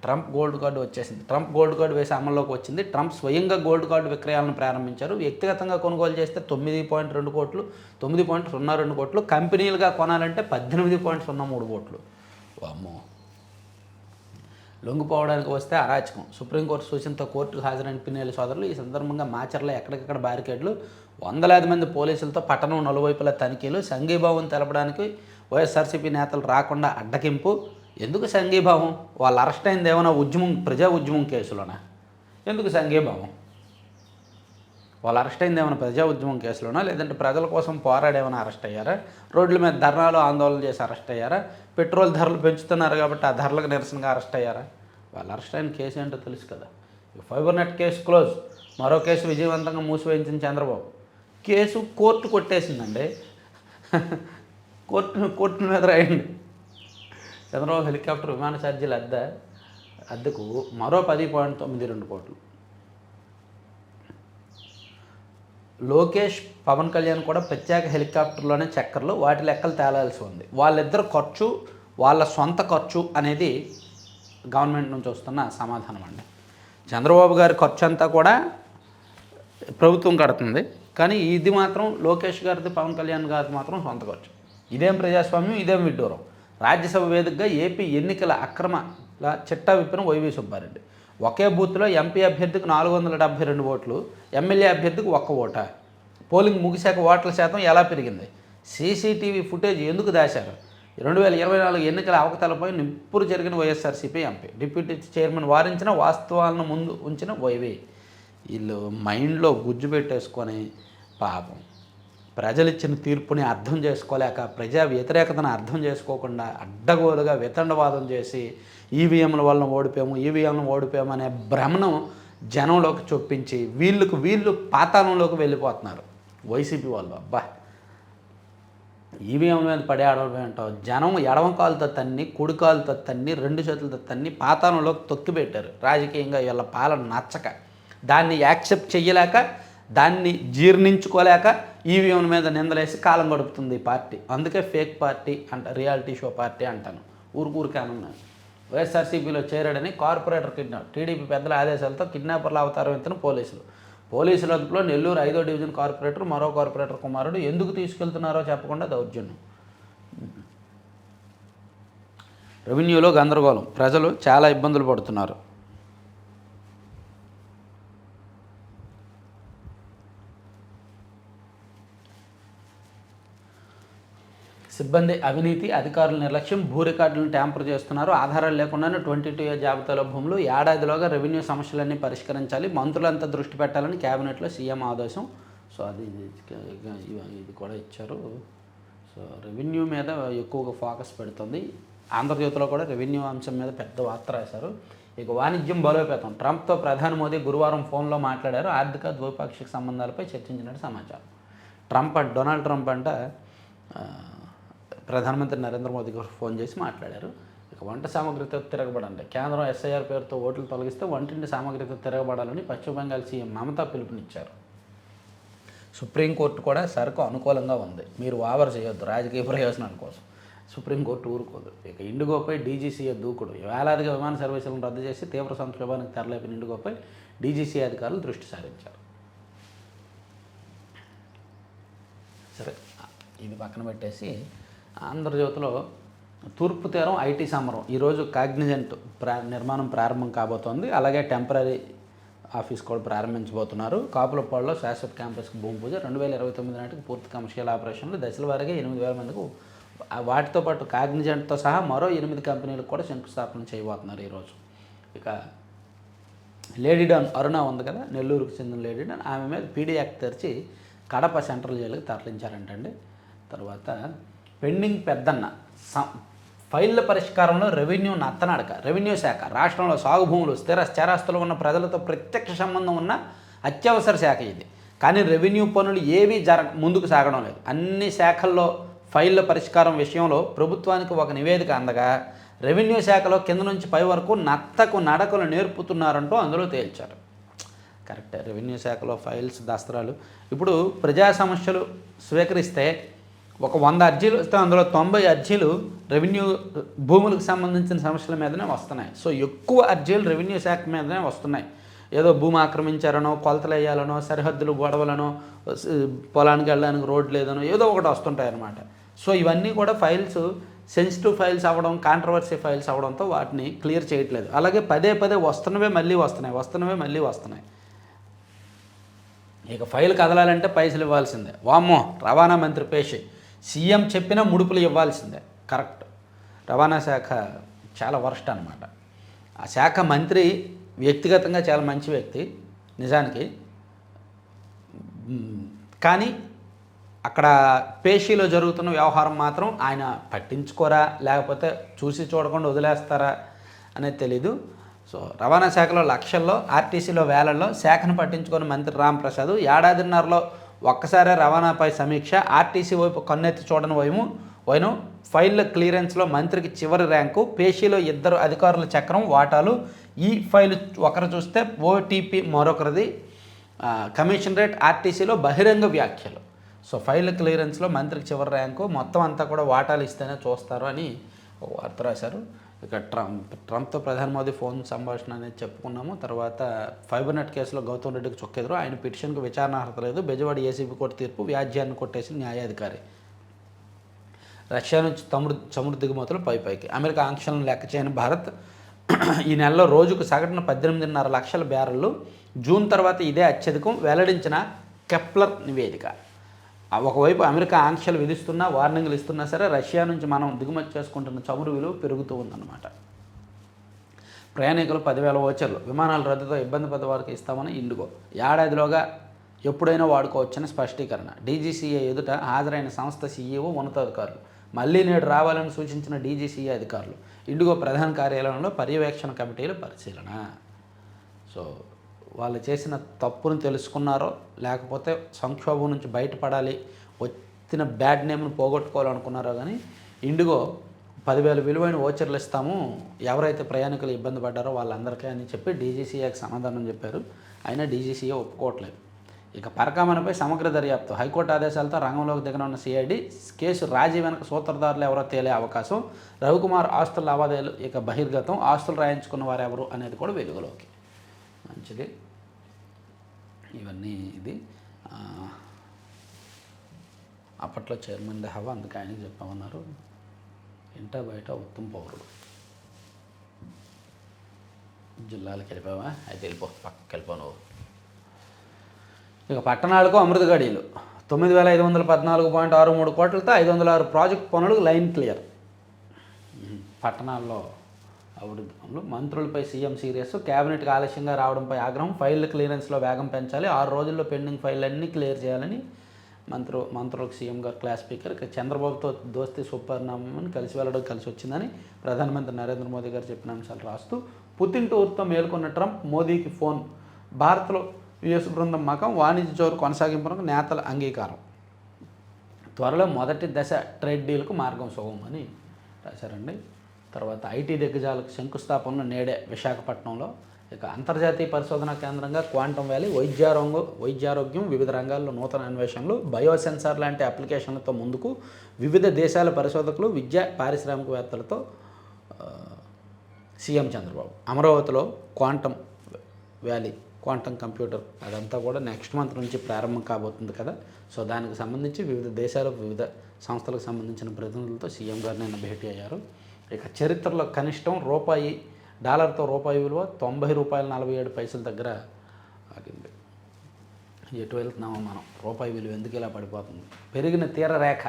ట్రంప్ గోల్డ్ కార్డు వచ్చేసింది. ట్రంప్ గోల్డ్ కార్డు వేసి అమల్లోకి వచ్చింది. ట్రంప్ స్వయంగా గోల్డ్ కార్డు విక్రయాలను ప్రారంభించారు. వ్యక్తిగతంగా కొనుగోలు చేస్తే 9.2 కోట్లు, 9.02 కోట్లు. కంపెనీలుగా కొనాలంటే 18.03 కోట్లు. అమ్మో. లొంగిపోవడానికి వస్తే అరాచకం. సుప్రీంకోర్టు సూచనతో కోర్టుకు హాజరైన పిన్నెల్లి సోదరులు. ఈ సందర్భంగా మాచర్లో ఎక్కడికక్కడ బారికేడ్లు, వందలాది మంది పోలీసులతో పట్టణం నలువైపుల తనిఖీలు. సంఘీభావం తెలపడానికి వైఎస్ఆర్సీపీ నేతలు రాకుండా అడ్డకింపు. ఎందుకు సంఘీభావం? వాళ్ళు అరెస్ట్ అయింది ఏమైనా ప్రజా ఉద్యమం కేసులోనా? ఎందుకు సంఘీభావం? వాళ్ళు అరెస్ట్ అయింది ఏమైనా ప్రజా ఉద్యమం కేసులోనా, లేదంటే ప్రజల కోసం పోరాడేమైనా అరెస్ట్ అయ్యారా? రోడ్ల మీద ధర్నాలు ఆందోళన చేసి అరెస్ట్ అయ్యారా? పెట్రోల్ ధరలు పెంచుతున్నారు కాబట్టి ఆ ధరలకు నిరసనగా అరెస్ట్ అయ్యారా? వాళ్ళు అరెస్ట్ అయిన కేసు ఏంటో తెలుసు కదా. Fibre net case close. మరో కేసు విజయవంతంగా మూసివేయించిన చంద్రబాబు. కేసు కోర్టు కొట్టేసిందండి. కోర్టు మీద రాయండి. చంద్రబాబు హెలికాప్టర్ విమాన ఛార్జీల అద్దెకు మరో 10.92 కోట్లు. లోకేష్ పవన్ కళ్యాణ్ కూడా ప్రత్యేక హెలికాప్టర్లోనే చక్కర్లు. వాటి లెక్కలు తేలాల్సి ఉంది. వాళ్ళిద్దరు ఖర్చు, వాళ్ళ సొంత ఖర్చు అనేది గవర్నమెంట్ నుంచి వస్తున్న సమాధానం అండి. చంద్రబాబు గారి ఖర్చు అంతా కూడా ప్రభుత్వం కడుతుంది, కానీ ఇది మాత్రం లోకేష్ గారిది, పవన్ కళ్యాణ్ గారిది మాత్రం సొంత ఖర్చు. ఇదేం ప్రజాస్వామ్యం, ఇదేం విడ్డూరం. రాజ్యసభ వేదికగా ఏపీ ఎన్నికల అక్రమల చిట్టా విప్పిన వైవి సుబ్బారెడ్డి. ఒకే బూత్లో ఎంపీ అభ్యర్థికి 472 ఓట్లు, ఎమ్మెల్యే అభ్యర్థికి 1 ఓటా. పోలింగ్ ముగిశాక ఓట్ల శాతం ఎలా పెరిగింది? సీసీటీవీ ఫుటేజ్ ఎందుకు దాశారు? 2024 ఎన్నికల అవకతలపై నిప్పురు జరిగిన వైఎస్ఆర్సీపీ ఎంపీ. డిప్యూటీ చైర్మన్ వారించిన వాస్తవాలను ముందు ఉంచిన వైవి. వీళ్ళు మైండ్లో గుజ్జు పెట్టేసుకొని పాపం ప్రజలిచ్చిన తీర్పుని అర్థం చేసుకోలేక, ప్రజా వ్యతిరేకతను అర్థం చేసుకోకుండా అడ్డగోలుగా వితండవాదం చేసి ఈవీఎంల వలన ఓడిపోయాము అనే భ్రమను జనంలోకి చొప్పించి వీళ్ళు పాతాళంలోకి వెళ్ళిపోతున్నారు వైసీపీ వాళ్ళు. అబ్బా, ఈవీఎంల మీద పడే ఆడవడం ఏంటో. జనం ఎడమ కాలుతో తన్ని, కుడి కాలుతో తన్ని, 2 చేతులతో తన్ని పాతాళంలోకి తొక్కిపెట్టారు. రాజకీయంగా వీళ్ళ పాలన నచ్చక, దాన్ని యాక్సెప్ట్ చెయ్యలేక, దాన్ని జీర్ణించుకోలేక ఈవీఎంల మీద నిందలేసి కాలం గడుపుతుంది ఈ పార్టీ. అందుకే fake party reality show party అంటాను. ఊరికే అన్నాను. వైఎస్ఆర్సీపీలో చేరాడని కార్పొరేటర్ కిడ్నాప్. టీడీపీ పెద్దల ఆదేశాలతో కిడ్నాపర్ల అవతారం ఎత్తిన పోలీసుల అదుపులో నెల్లూరు 5వ డివిజన్ కార్పొరేటర్, మరో కార్పొరేటర్ కుమారుడు. ఎందుకు తీసుకెళ్తున్నారో చెప్పకుండా దౌర్జన్యం. రెవెన్యూలో గందరగోళం. ప్రజలు చాలా ఇబ్బందులు పడుతున్నారు. సిబ్బంది అవినీతి, అధికారుల నిర్లక్ష్యం, భూ రికార్డులను ట్యాంపర్ చేస్తున్నారు. ఆధారాలు లేకుండానే 22A జాబితాలో భూములు. ఏడాదిలోగా రెవెన్యూ సమస్యలన్నీ పరిష్కరించాలి. మంత్రులంతా దృష్టి పెట్టాలని క్యాబినెట్లో సీఎం ఆదేశం. సో ఇది కూడా ఇచ్చారు. సో రెవెన్యూ మీద ఎక్కువగా ఫోకస్ పెడుతుంది. ఆంధ్రజ్యోతిలో కూడా రెవెన్యూ అంశం మీద పెద్ద వార్త రాశారు. ఇక వాణిజ్యం బలోపేతం. ట్రంప్తో ప్రధాని మోదీ గురువారం ఫోన్లో మాట్లాడారు. ఆర్థిక ద్వైపాక్షిక సంబంధాలపై చర్చించినట్టు సమాచారం. డొనాల్డ్ ట్రంప్ అంట ప్రధానమంత్రి నరేంద్ర మోదీ గారు ఫోన్ చేసి మాట్లాడారు. ఇక వంట సామాగ్రితో తిరగబడండి. కేంద్రం SIR పేరుతో ఓట్లు తొలగిస్తే వంటింటి సామాగ్రితో తిరగబడాలని పశ్చిమ బెంగాల్ సీఎం మమతా పిలుపునిచ్చారు. సుప్రీంకోర్టు కూడా సరుకు అనుకూలంగా ఉంది. మీరు ఓవర్ చేయొద్దు రాజకీయ ప్రయోజనాల కోసం. సుప్రీంకోర్టు ఊరుకోదు. ఇక ఇండిగోపై DGCA దూకుడు. వేలాదిగా విమాన సర్వీసులను రద్దు చేసి తీవ్ర సంక్షోభానికి తెరలేపిన ఇండిగోపై DGCA అధికారులు దృష్టి సారించారు. సరే, ఇది పక్కన పెట్టేసి ఆంధ్రజ్యోతిలో తూర్పు తీరం IT సమరం. ఈరోజు కాగ్నిజెంట్ నిర్మాణం ప్రారంభం కాబోతోంది. అలాగే టెంపరీ ఆఫీస్ కూడా ప్రారంభించబోతున్నారు. కాపులపాడులో శాశ్వత క్యాంపస్కి భూమి పూజ 2029 నాటికి పూర్తి కమర్షియల్ ఆపరేషన్లు దశల వారీగా 8,000 మందికి వాటితో పాటు కాగ్నిజెంట్తో సహా మరో 8 కంపెనీలకు కూడా శంకుస్థాపన చేయబోతున్నారు ఈరోజు. ఇక లేడీ డాన్ అరుణ ఉంది కదా, నెల్లూరుకు చెందిన లేడీ డాన్, ఆమె మీద పీడీ యాక్ట్ తెరిచి కడప సెంట్రల్ జైలుకి తరలించారంటండి. తర్వాత పెండింగ్ పెద్దన్న ఫైళ్ల పరిష్కారంలో రెవెన్యూ నత్తనడక. రెవెన్యూ శాఖ రాష్ట్రంలో సాగు భూములు స్థిర స్థిరాస్తులు ఉన్న ప్రజలతో ప్రత్యక్ష సంబంధం ఉన్న అత్యవసర శాఖ ఇది. కానీ రెవెన్యూ పనులు ఏవీ ముందుకు సాగడం లేదు. అన్ని శాఖల్లో ఫైళ్ల పరిష్కారం విషయంలో ప్రభుత్వానికి ఒక నివేదిక అందగా రెవెన్యూ శాఖలో కింద నుంచి పై వరకు నత్తకు నడకలు నేర్పుతున్నారంటూ అందులో తేల్చారు. కరెక్టే, రెవెన్యూ శాఖలో ఫైల్స్ దస్త్రాలు. ఇప్పుడు ప్రజా సమస్యలు స్వీకరిస్తే ఒక 100 అర్జీలు వస్తే అందులో 90 అర్జీలు రెవెన్యూ భూములకు సంబంధించిన సమస్యల మీదనే వస్తున్నాయి. సో ఎక్కువ అర్జీలు రెవెన్యూ శాఖ మీదనే వస్తున్నాయి. ఏదో భూమి ఆక్రమించారనో, కొలతలు వేయాలనో, సరిహద్దులు గొడవలనో, పొలానికి వెళ్ళడానికి రోడ్డు లేదనో ఏదో ఒకటి వస్తుంటాయి అన్నమాట. సో ఇవన్నీ కూడా ఫైల్స్ సెన్సిటివ్ ఫైల్స్ అవ్వడం, కాంట్రవర్సీ ఫైల్స్ అవ్వడంతో వాటిని క్లియర్ చేయట్లేదు. అలాగే పదే వస్తున్నవే మళ్ళీ వస్తున్నాయి. ఇక ఫైల్ కదలాలంటే పైసలు ఇవ్వాల్సిందే. వామ్మో, రవాణా మంత్రి పేషి సీఎం చెప్పినా ముడుపులు ఇవ్వాల్సిందే. కరెక్ట్, రవాణా శాఖ చాలా వర్స్ట్ అనమాట. ఆ శాఖ మంత్రి వ్యక్తిగతంగా చాలా మంచి వ్యక్తి నిజానికి, కానీ అక్కడ పేషీలో జరుగుతున్న వ్యవహారం మాత్రం ఆయన పట్టించుకోరా, లేకపోతే చూసి చూడకుండా వదిలేస్తారా అనేది తెలీదు. సో రవాణా శాఖలో లక్షల్లో, ఆర్టీసీలో వేలల్లో శాఖను పట్టించుకొని మంత్రి రాంప్రసాద్ ఏడాదిన్నరలో ఒక్కసారే రవాణాపై సమీక్ష. ఆర్టీసీ వైపు కన్నెత్తి చూడని వైను ఫైళ్ళ క్లియరెన్స్లో మంత్రికి చివరి ర్యాంకు. పేషీలో 2 అధికారుల చక్రం వాటాలు. ఈ ఫైలు ఒకరు చూస్తే ఓటీపీ మరొకరిది. కమిషనరేట్ ఆర్టీసీలో బహిరంగ వ్యాఖ్యలు. సో ఫైల్ క్లియరెన్స్లో మంత్రికి చివరి ర్యాంకు, మొత్తం అంతా కూడా వాటాలు ఇస్తేనే చూస్తారు అని ఒక వార్త రాశారు. ఇక ట్రంప్తో ప్రధాని మోదీ ఫోన్ సంభాషణ అనేది చెప్పుకున్నాము. తర్వాత ఫైబర్నెట్ కేసులో గౌతమ్ రెడ్డికి చొక్కెదురు. ఆయన పిటిషన్కు విచారణ అర్హత లేదు. బెజవాడ ఏసీబీ కోర్టు తీర్పు వ్యాజ్యాన్ని కొట్టేసిన న్యాయాధికారి. రష్యా నుంచి చమురు దిగుమతులు పైకి. అమెరికా ఆంక్షలను లెక్క చేయని భారత్ ఈ నెలలో రోజుకు సగటున 18.5 లక్షల బ్యారెళ్ళు. జూన్ తర్వాత ఇదే అత్యధికం వెల్లడించిన కెప్లర్ నివేదిక. ఒకవైపు అమెరికా ఆంక్షలు విధిస్తున్నా, వార్నింగ్లు ఇస్తున్నా సరే రష్యా నుంచి మనం దిగుమతి చేసుకుంటున్న చమురు విలువ పెరుగుతూ ఉందన్నమాట. ప్రయాణికులు 10,000 ఓచర్లు. విమానాల రద్దుతో ఇబ్బంది పడ్డ వారికి ఇస్తామని ఇండిగో. ఏడాదిలోగా ఎప్పుడైనా వాడుకోవచ్చని స్పష్టీకరణ. డీజీసీఏ ఎదుట హాజరైన సంస్థ సీఈఓ, ఉన్నతాధికారులు. మళ్లీ నేడు రావాలని సూచించిన డీజీసీఏ అధికారులు. ఇండిగో ప్రధాన కార్యాలయంలో పర్యవేక్షణ కమిటీల పరిశీలన. సో వాళ్ళు చేసిన తప్పును తెలుసుకున్నారో, లేకపోతే సంక్షోభం నుంచి బయటపడాలి, వచ్చిన బ్యాడ్ నేమ్ను పోగొట్టుకోవాలనుకున్నారో కానీ ఇండిగో 10,000 విలువైన ఓచర్లు ఇస్తాము ఎవరైతే ప్రయాణికులు ఇబ్బంది పడ్డారో వాళ్ళందరికీ అని చెప్పి డీజీసీఏకి సమాధానం చెప్పారు. అయినా డీజీసీఏ ఒప్పుకోవట్లేదు. ఇక పరకామణపై సమగ్ర దర్యాప్తు. హైకోర్టు ఆదేశాలతో రంగంలోకి దిగనున్న సిఐడి. కేసు రాజీ వెనక సూత్రధారులు ఎవరో తేలే అవకాశం. రవికుమార్ ఆస్తుల లావాదేవీలు ఇక బహిర్గతం. ఆస్తులు రాయించుకున్న వారు ఎవరు అనేది కూడా వెలుగులోకి. మంచిది, ఇవన్నీ ఇది అప్పట్లో చైర్మన్ హవా, అందుకే ఆయనకి చెప్పామన్నారు. ఇంట బయట ఉత్తమ పౌరుడు. జిల్లాలకు వెళ్ళిపోవా? అయితే పక్కకి వెళ్ళిపోను. ఇక పట్టణాలకు అమృత గడియలు. 9,514.63 కోట్లతో 506 ప్రాజెక్ట్ పనులకు లైన్ క్లియర్. పట్టణాల్లో అభివృద్ధి పనులు. మంత్రులపై సీఎం సీరియస్. కేబినెట్కి ఆలస్యంగా రావడంపై ఆగ్రహం. ఫైళ్ళ క్లియరెన్స్లో వేగం పెంచాలి. 6 రోజుల్లో పెండింగ్ ఫైళ్ళన్నీ క్లియర్ చేయాలని మంత్రులకు సీఎం గారు క్లాస్ స్పీకర్. ఇక చంద్రబాబుతో దోస్తీ సుపరిణామని కలిసి వెళ్ళడం కలిసి వచ్చిందని ప్రధానమంత్రి నరేంద్ర మోదీ గారు చెప్పిన అంశాలు రాస్తూ, పుతిన్ టూర్తో మేల్కొన్న ట్రంప్, మోదీకి ఫోన్. భారత్లో యుఎస్ బృందం మకం. వాణిజ్య జోరు కొనసాగింపునకు నేతల అంగీకారం. త్వరలో మొదటి దశ ట్రేడ్ డీల్కు మార్గం సుగమని రాశారండి. తర్వాత ఐటీ దిగ్గజాలకు శంకుస్థాపనలు నేడే విశాఖపట్నంలో. ఇక అంతర్జాతీయ పరిశోధనా కేంద్రంగా క్వాంటమ్ వ్యాలీ. వైద్యారోగ్యం, వివిధ రంగాల్లో నూతన అన్వేషణలు, బయోసెన్సార్ లాంటి అప్లికేషన్లతో ముందుకు. వివిధ దేశాల పరిశోధకులు, విద్యా పారిశ్రామికవేత్తలతో సీఎం చంద్రబాబు. అమరావతిలో క్వాంటమ్ వ్యాలీ, క్వాంటమ్ కంప్యూటర్ అదంతా కూడా నెక్స్ట్ మంత్ నుంచి ప్రారంభం కాబోతుంది కదా. సో దానికి సంబంధించి వివిధ దేశాలకు, వివిధ సంస్థలకు సంబంధించిన ప్రతినిధులతో సీఎం గారు నిన్న భేటీ అయ్యారు. ఇక చరిత్రలో కనిష్టం డాలర్తో రూపాయి విలువ 90 రూపాయల 47 పైసల దగ్గర ఎటు వెళ్తున్నామో మనం, రూపాయి విలువ ఎందుకు ఇలా పడిపోతుంది? పెరిగిన తీరరేఖ,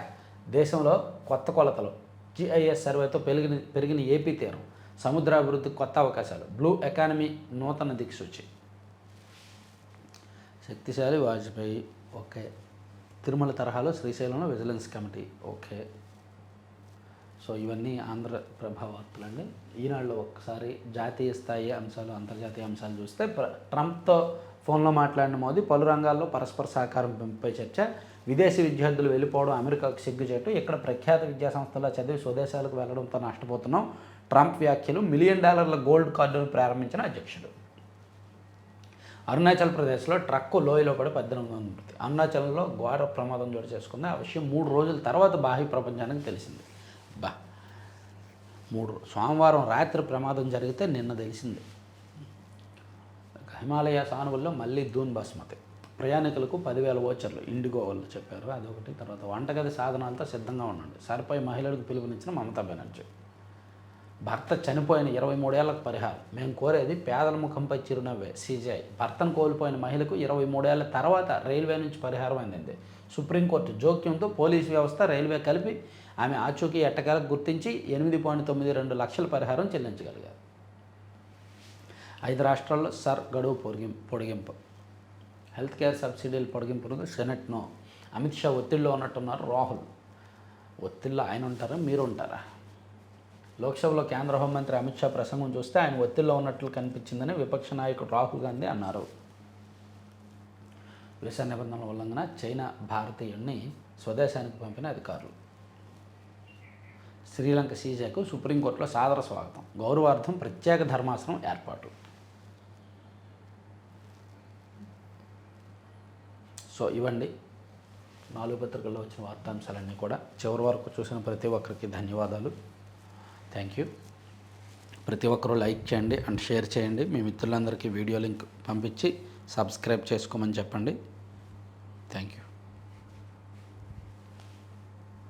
దేశంలో కొత్త కొలతలు, GIS సర్వేతో పెరిగిన ఏపీ తీరం, సముద్రాభివృద్ధికి కొత్త అవకాశాలు, బ్లూ ఎకానమీ నూతన దిక్సూచి. శక్తిశాలి వాజ్పేయి, ఓకే. తిరుమల తరహాలో శ్రీశైలంలో విజిలెన్స్ కమిటీ, ఓకే. సో ఇవన్నీ ఆంధ్రప్రభ వార్తలండి. ఈనాడులో ఒక్కసారి జాతీయ స్థాయి అంశాలు, అంతర్జాతీయ అంశాలు చూస్తే ట్రంప్తో ఫోన్లో మాట్లాడిన మోదీ పలు రంగాల్లో పరస్పర సహకారం పెంపుపై చర్చ, విదేశీ విద్యార్థులు వెళ్ళిపోవడం అమెరికాకు సిగ్గుచేటు, ఇక్కడ ప్రఖ్యాత విద్యాసంస్థల్లో చదివి స్వదేశాలకు వెళ్లడంతో నష్టపోతున్నాం, ట్రంప్ వ్యాఖ్యలు, $1 మిలియన్ గోల్డ్ కార్డును ప్రారంభించిన అధ్యక్షుడు. అరుణాచల్ ప్రదేశ్లో ట్రక్కు లోయలో పడి 18 మంది మృతి. అరుణాచల్లో ఘోర ప్రమాదం చోటు చేసుకుంది. ఆ విషయం 3 రోజుల తర్వాత బాహ్య ప్రపంచానికి తెలిసింది. సోమవారం రాత్రి ప్రమాదం జరిగితే నిన్న తెలిసింది. హిమాలయ సానువుల్లో మళ్ళీ దూన్ బాస్మతి, ప్రయాణికులకు 10,000 వోచర్లు ఇండిగో వాళ్ళు చెప్పారు, అదొకటి. తర్వాత వంటగది సాధనాలతో సిద్ధంగా ఉండండి, సరిపై మహిళలకు పిలుపునిచ్చిన మమతా బెనర్జీ. భర్త చనిపోయిన 23 ఏళ్లకు పరిహారం, మేము కోరేది పేదల ముఖంపై చిరునవ్వే, CJI. భర్తను కోల్పోయిన మహిళకు 23 ఏళ్ల తర్వాత రైల్వే నుంచి పరిహారం అందింది. సుప్రీంకోర్టు జోక్యంతో పోలీసు వ్యవస్థ, రైల్వే కలిపి ఆమె ఆచూకీ ఎట్టకేలకు గుర్తించి 8.92 లక్షల పరిహారం చెల్లించగలిగారు. 5 రాష్ట్రాల్లో సర్ గడువు పొడిగింపు, హెల్త్ కేర్ సబ్సిడీల పొడిగింపులకు సెనెట్ నో. అమిత్ షా ఒత్తిడిలో ఉన్నట్టున్నారు రాహుల్. ఒత్తిడిలో ఆయన ఉంటారా, మీరు ఉంటారా? లోక్సభలో కేంద్ర హోంమంత్రి అమిత్ షా ప్రసంగం చూస్తే ఆయన ఒత్తిడిలో ఉన్నట్లు కనిపించిందని విపక్ష నాయకుడు రాహుల్ గాంధీ అన్నారు. వీసా నిబంధనల ఉల్లంఘన, చైనా భారతీయుడిని స్వదేశానికి పంపిన అధికారులు. శ్రీలంక CJకు సుప్రీంకోర్టులో సాదర స్వాగతం, గౌరవార్థం ప్రత్యేక ధర్మాసనం ఏర్పాటు. సో ఇవ్వండి 4 పత్రికల్లో వచ్చిన వార్తాంశాలన్నీ కూడా. చివరి వరకు చూసిన ప్రతి ఒక్కరికి ధన్యవాదాలు. Thank you. ప్రతి ఒక్కరూ లైక్ చేయండి అండ్ షేర్ చేయండి. మీ మిత్రులందరికీ వీడియో లింక్ పంపించి సబ్స్క్రైబ్ చేసుకోమని చెప్పండి. Thank you.